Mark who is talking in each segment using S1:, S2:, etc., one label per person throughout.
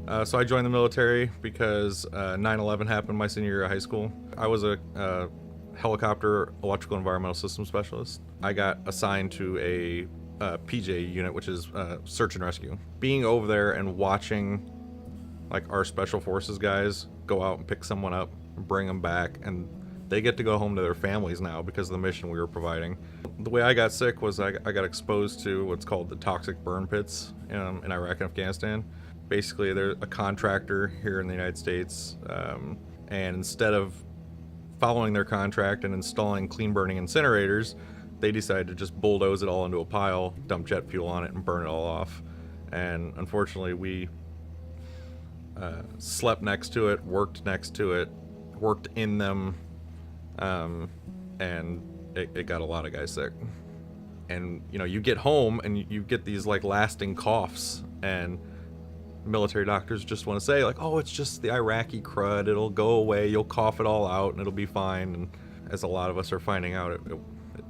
S1: So I joined the military because 9/11 happened my senior year of high school. I was a helicopter electrical environmental system specialist. I got assigned to a PJ unit, which is search and rescue. Being over there and watching like our special forces guys go out and pick someone up and bring them back, and they get to go home to their families now because of the mission we were providing. The way I got sick was I got exposed to what's called the toxic burn pits in Iraq and Afghanistan. Basically, they're a contractor here in the United States, and instead of following their contract and installing clean burning incinerators, they decided to just bulldoze it all into a pile, dump jet fuel on it, and burn it all off. And unfortunately, we slept next to it, worked next to it, worked in them, and it got a lot of guys sick. And you know, you get home and you get these like lasting coughs, and military doctors just want to say like, oh, it's just the Iraqi crud, it'll go away, you'll cough it all out and it'll be fine. And as a lot of us are finding out, it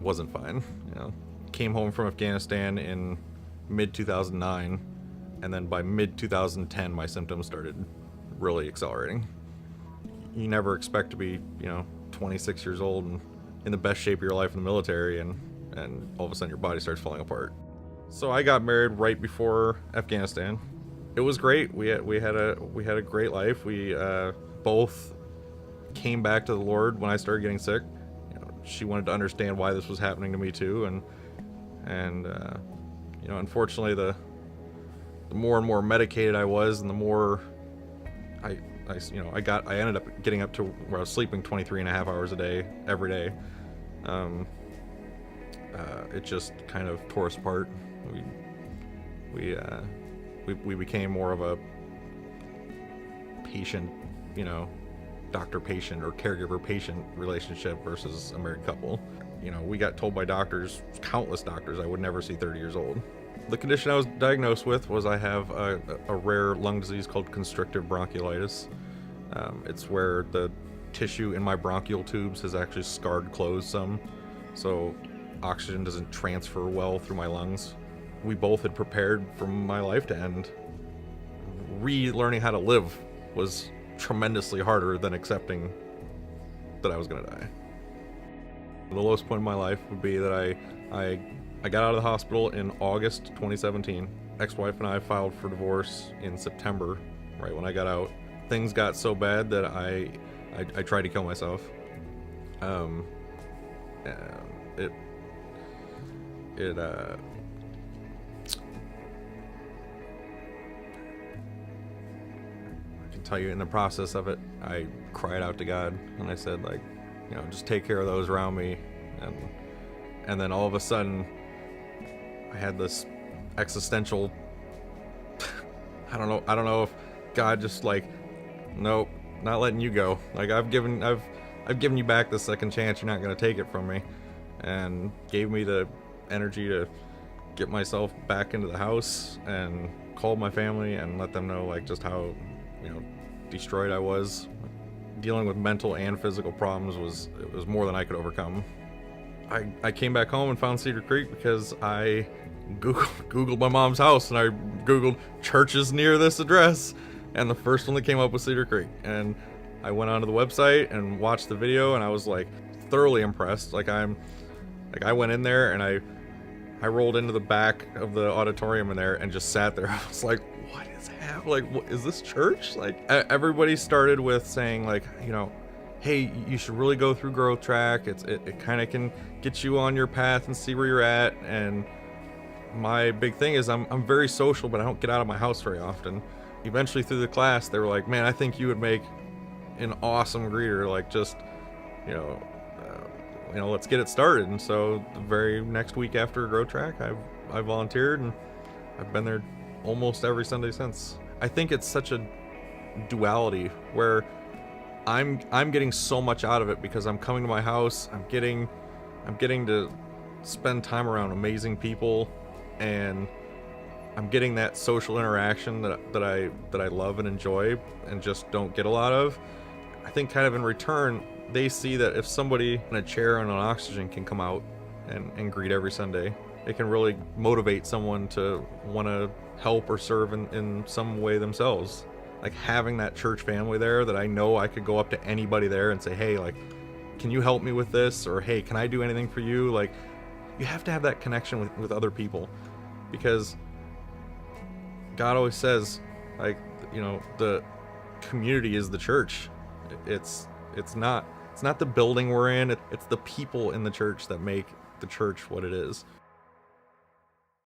S1: wasn't fine. You know, came home from Afghanistan in mid 2009, and then by mid 2010 my symptoms started really accelerating. You never expect to be, you know, 26 years old and in the best shape of your life in the military, and all of a sudden your body starts falling apart. So I got married right before Afghanistan. It was great. We had a great life. We both came back to the Lord when I started getting sick. You know, she wanted to understand why this was happening to me too, and you know, unfortunately, the more and more medicated I was, and the more I ended up getting up to where I was sleeping 23 and a half hours a day every day. It just kind of tore us apart. We became more of a patient, you know, doctor-patient or caregiver-patient relationship versus a married couple. You know, we got told by doctors, countless doctors, I would never see 30 years old. The condition I was diagnosed with was I have a rare lung disease called constrictive bronchiolitis. It's where the tissue in my bronchial tubes has actually scarred closed some, so oxygen doesn't transfer well through my lungs. We both had prepared for my life to end. Relearning how to live was tremendously harder than accepting that I was going to die. The lowest point in my life would be that I got out of the hospital in August 2017. Ex-wife and I filed for divorce in September, right when I got out. Things got so bad that I tried to kill myself. I can tell you, in the process of it, I cried out to God and I said, like, you know, just take care of those around me. And then all of a sudden, I had this existential, I don't know if God just like, nope, not letting you go. Like, I've given you back the second chance. You're not going to take it from me. And gave me the energy to get myself back into the house and called my family and let them know like just how, you know, destroyed I was. Dealing with mental and physical problems was more than I could overcome. I came back home and found CedarCreek because I Googled my mom's house, and I Googled churches near this address, and the first one that came up was CedarCreek. And I went onto the website and watched the video, and I was like thoroughly impressed. I went in there and I rolled into the back of the auditorium in there and just sat there. I was like, what is happening? Like, what is this church? Like, everybody started with saying like, you know, hey, you should really go through Growth Track. It kind of can get you on your path and see where you're at. And my big thing is I'm very social, but I don't get out of my house very often. Eventually through the class, they were like, man, I think you would make an awesome greeter. Like, just, you know, let's get it started. And so the very next week after Growth Track, I volunteered, and I've been there almost every Sunday since. I think it's such a duality where I'm getting so much out of it because I'm coming to my house, I'm getting to spend time around amazing people, and I'm getting that social interaction that I love and enjoy and just don't get a lot of. I think kind of in return, they see that if somebody in a chair and on oxygen can come out and greet every Sunday, it can really motivate someone to want to help or serve in some way themselves. like having that church family there that I know I could go up to anybody there and say, hey, like, can you help me with this? Or hey, can I do anything for you? Like, you have to have that connection with other people, because God always says, like, the community is the church. It's not the building we're in. It's the people in the church that make the church what it is.